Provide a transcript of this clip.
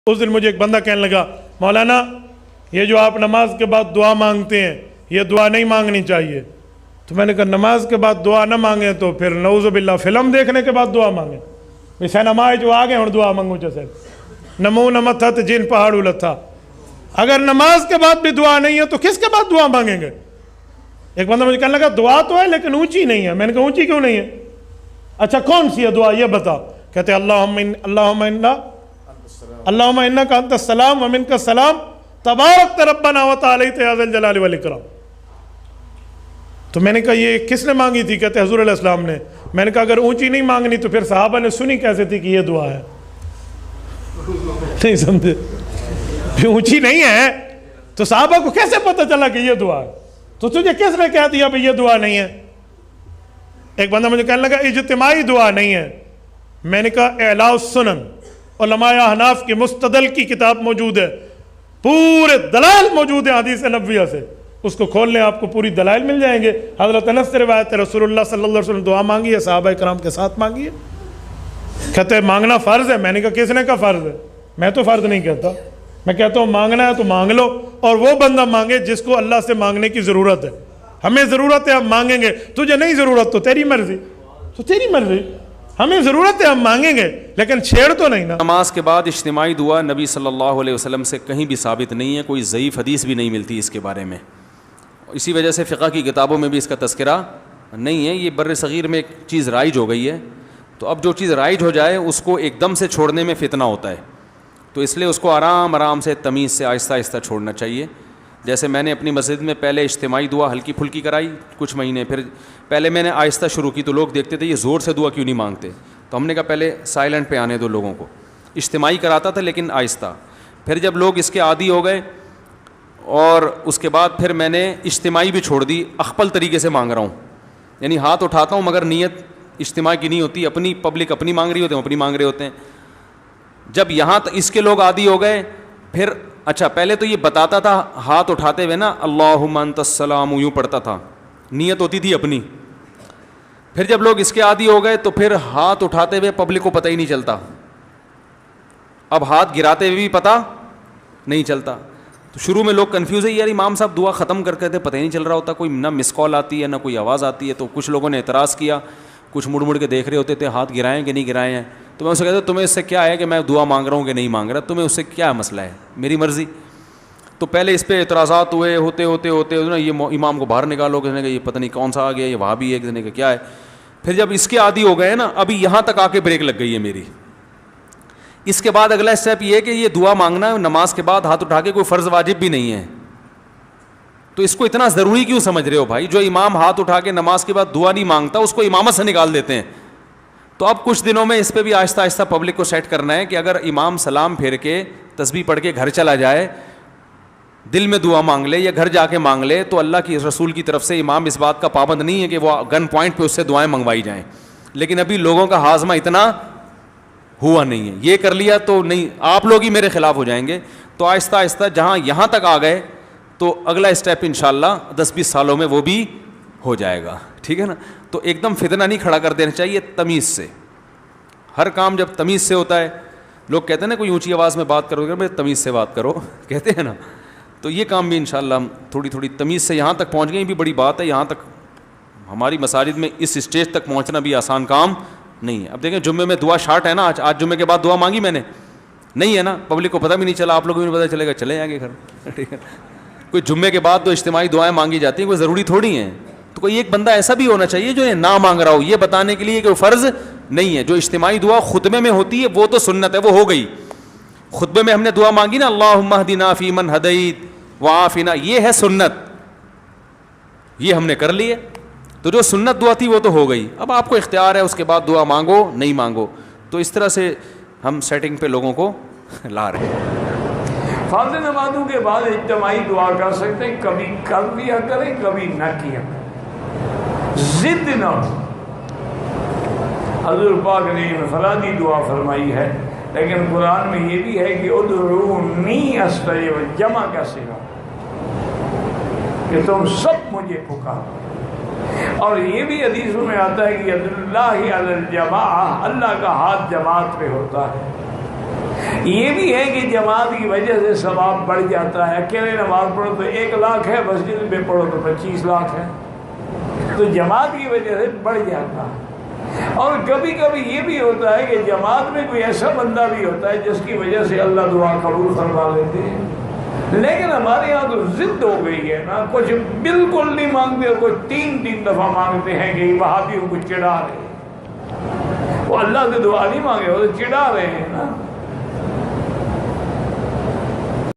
اس دن مجھے ایک بندہ کہنے لگا مولانا یہ جو آپ نماز کے بعد دعا مانگتے ہیں یہ دعا نہیں مانگنی چاہیے. تو میں نے کہا نماز کے بعد دعا نہ مانگیں تو پھر نعوذ باللہ فلم دیکھنے کے بعد دعا مانگیں. سینما جو آ گئے ہوں دعا مانگو چا صاحب نمو نمتھت جن پہاڑو لتھا. اگر نماز کے بعد بھی دعا نہیں ہے تو کس کے بعد دعا مانگیں گے؟ ایک بندہ مجھے کہنے لگا دعا تو ہے لیکن اونچی نہیں ہے. میں نے کہا اونچی کیوں نہیں ہے؟ اچھا کون سی ہے دعا یہ بتا. کہتے اللہم انک انت السلام ومنک السلام تبارک ربنا وتعالیت یا ذا الجلال والاکرام. تو میں نے کہا یہ کس نے مانگی تھی؟ کہتے حضور علیہ السلام نے. میں نے کہا اگر اونچی نہیں مانگنی تو پھر صحابہ نے سنی کیسے تھی کہ یہ دعا ہے؟ نہیں سمجھے؟ پھر اونچی نہیں ہے تو صحابہ کو کیسے پتہ چلا کہ یہ دعا ہے؟ تو تجھے کس نے کہہ دیا بھئی یہ دعا نہیں ہے؟ ایک بندہ مجھے کہنے لگا اجتماعی دعا نہیں ہے. میں نے کہا اعلاء السنن علماء احناف کی مستدل کی کتاب موجود ہے, پورے دلائل موجود ہیں حدیث نبویہ سے, اس کو کھول لیں آپ کو پوری دلائل مل جائیں گے. حضرت انس سے روایت ہے رسول اللہ صلی اللہ علیہ وسلم دعا مانگی ہے, صحابہ کرام کے ساتھ مانگی ہے. کہتے ہیں مانگنا فرض ہے. میں نے کہا کس نے کہا فرض ہے؟ میں تو فرض نہیں کہتا, میں کہتا ہوں مانگنا ہے تو مانگ لو, اور وہ بندہ مانگے جس کو اللہ سے مانگنے کی ضرورت ہے. ہمیں ضرورت ہے ہم مانگیں گے, تجھے نہیں ضرورت تو تیری مرضی, تو تیری مرضی. ہمیں ضرورت ہے ہم مانگیں گے لیکن چھیڑ تو نہیں نا. نماز کے بعد اجتماعی دعا نبی صلی اللہ علیہ وسلم سے کہیں بھی ثابت نہیں ہے, کوئی ضعیف حدیث بھی نہیں ملتی اس کے بارے میں. اسی وجہ سے فقہ کی کتابوں میں بھی اس کا تذکرہ نہیں ہے. یہ بر صغیر میں ایک چیز رائج ہو گئی ہے, تو اب جو چیز رائج ہو جائے اس کو ایک دم سے چھوڑنے میں فتنہ ہوتا ہے, تو اس لیے اس کو آرام آرام سے تمیز سے آہستہ آہستہ چھوڑنا چاہیے. جیسے میں نے اپنی مسجد میں پہلے اجتماعی دعا ہلکی پھلکی کرائی کچھ مہینے, پھر پہلے میں نے آہستہ شروع کی تو لوگ دیکھتے تھے یہ زور سے دعا کیوں نہیں مانگتے, تو ہم نے کہا پہلے سائلنٹ پہ آنے دو لوگوں کو. اجتماعی کراتا تھا لیکن آہستہ. پھر جب لوگ اس کے عادی ہو گئے اور اس کے بعد پھر میں نے اجتماعی بھی چھوڑ دی, اخپل طریقے سے مانگ رہا ہوں, یعنی ہاتھ اٹھاتا ہوں مگر نیت اجتماع کی نہیں ہوتی, اپنی پبلک اپنی مانگ رہی ہوتے ہیں, اپنی مانگ رہے ہوتے ہیں. جب یہاں اس کے لوگ عادی ہو گئے پھر اچھا پہلے تو یہ بتاتا تھا ہاتھ اٹھاتے ہوئے نا اللہم انت السلام یوں پڑھتا تھا, نیت ہوتی تھی اپنی. پھر جب لوگ اس کے عادی ہو گئے تو پھر ہاتھ اٹھاتے ہوئے پبلک کو پتہ ہی نہیں چلتا, اب ہاتھ گراتے ہوئے بھی پتہ نہیں چلتا. تو شروع میں لوگ کنفیوز ہے, یار امام صاحب دعا ختم کرتے تھے پتہ ہی نہیں چل رہا ہوتا, کوئی نہ مس کال آتی ہے نہ کوئی آواز آتی ہے. تو کچھ لوگوں نے اعتراض کیا, کچھ مڑ مڑ کے دیکھ رہے ہوتے تھے ہاتھ گرائیں کہ نہیں گرائے ہیں. تو میں اسے کہتا تمہیں اس سے کیا ہے کہ میں دعا مانگ رہا ہوں کہ نہیں مانگ رہا, تمہیں اس سے کیا مسئلہ ہے, میری مرضی. تو پہلے اس پہ اعتراضات ہوئے, ہوتے ہوتے ہوتے نا یہ امام کو باہر نکالو, کسی نے کہا یہ پتہ نہیں کون سا آ گیا, یہ وہاں بھی ہے, کسی نے کہا کیا ہے. پھر جب اس کے عادی ہو گئے نا, ابھی یہاں تک آ کے بریک لگ گئی ہے میری. اس کے بعد اگلا اسٹیپ یہ ہے کہ یہ دعا مانگنا ہے نماز کے بعد ہاتھ اٹھا کے, کوئی فرض واجب بھی نہیں ہے. تو اس کو اتنا ضروری کیوں سمجھ رہے ہو بھائی؟ جو امام ہاتھ اٹھا کے نماز کے بعد دعا نہیں مانگتا اس کو امامت سے نکال دیتے ہیں. تو اب کچھ دنوں میں اس پہ بھی آہستہ آہستہ پبلک کو سیٹ کرنا ہے کہ اگر امام سلام پھیر کے تسبیح پڑھ کے گھر چلا جائے, دل میں دعا مانگ لے یا گھر جا کے مانگ لے, تو اللہ کی رسول کی طرف سے امام اس بات کا پابند نہیں ہے کہ وہ گن پوائنٹ پہ اس سے دعائیں منگوائی جائیں. لیکن ابھی لوگوں کا ہاضمہ اتنا ہوا نہیں ہے, یہ کر لیا تو نہیں, آپ لوگ ہی میرے خلاف ہو جائیں گے. تو آہستہ آہستہ جہاں یہاں تک آ گئے تو اگلا اسٹیپ انشاءاللہ 10-20 سالوں میں وہ بھی ہو جائے گا, ٹھیک ہے نا. تو ایک دم فتنہ نہیں کھڑا کر دینا چاہیے, تمیز سے. ہر کام جب تمیز سے ہوتا ہے, لوگ کہتے ہیں نا کوئی اونچی آواز میں بات کرو گے, تمیز سے بات کرو کہتے ہیں نا, تو یہ کام بھی انشاءاللہ ہم تھوڑی تھوڑی تمیز سے یہاں تک پہنچ گئے. یہ بھی بڑی بات ہے, یہاں تک ہماری مساجد میں اس اسٹیج تک پہنچنا بھی آسان کام نہیں ہے. اب دیکھیں جمعے میں دعا شارٹ ہے نا, آج جمعے کے بعد دعا مانگی میں نے نہیں ہے نا, پبلک کو پتہ بھی نہیں چلا, آپ لوگوں کو بھی پتہ چلے گا, چلے جائیں گے گھر, ٹھیک ہے. کوئی جمعے کے بعد تو اجتماعی دعائیں مانگی جاتی ہیں, کوئی ضروری تھوڑی ہیں. تو کوئی ایک بندہ ایسا بھی ہونا چاہیے جو یہ نہ مانگ رہا ہو, یہ بتانے کے لیے کہ وہ فرض نہیں ہے. جو اجتماعی دعا خطبے میں ہوتی ہے وہ تو سنت ہے, وہ ہو گئی. خطبے میں ہم نے دعا مانگی نا اللہم اہدنا فیمن ہدیت وعافنا, یہ ہے سنت, یہ ہم نے کر لی ہے. تو جو سنت دعا تھی وہ تو ہو گئی. اب آپ کو اختیار ہے اس کے بعد دعا مانگو نہیں مانگو. تو اس طرح سے ہم سیٹنگ پہ لوگوں کو لا رہے ہیں. فرض نمازوں کے بعد اجتماعی دعا کر سکتے ہیں, کبھی کر لیا کریں کبھی نہ کیا کریں, ضد نہ ہو. حضور پاک نے انفرادی دعا فرمائی ہے, لیکن قرآن میں یہ بھی ہے کہ ادعونی استجب, جمع کا صیغہ کہ تم سب مجھے پکارو. اور یہ بھی حدیثوں میں آتا ہے کہ ید اللہ علی الجماعہ, اللہ کا ہاتھ جماعت پہ ہوتا ہے. یہ بھی ہے کہ جماعت کی وجہ سے ثواب بڑھ جاتا ہے. اکیلے نماز پڑھو تو 1 لاکھ ہے, مسجد میں پڑھو تو 25 لاکھ ہے. تو جماعت کی وجہ سے بڑھ جاتا ہے. اور کبھی کبھی یہ بھی ہوتا ہے کہ جماعت میں کوئی ایسا بندہ بھی ہوتا ہے جس کی وجہ سے اللہ دعا قبول فرما لیتے ہیں. لیکن ہمارے یہاں تو ضد ہو گئی ہے نا, کچھ بالکل نہیں مانگتے, کچھ 3 دفعہ مانگتے ہیں کہ وہابیوں کو چڑھا رہے ہیں. وہ اللہ سے دعا نہیں مانگے, وہ تو چڑھا رہے ہیں نا.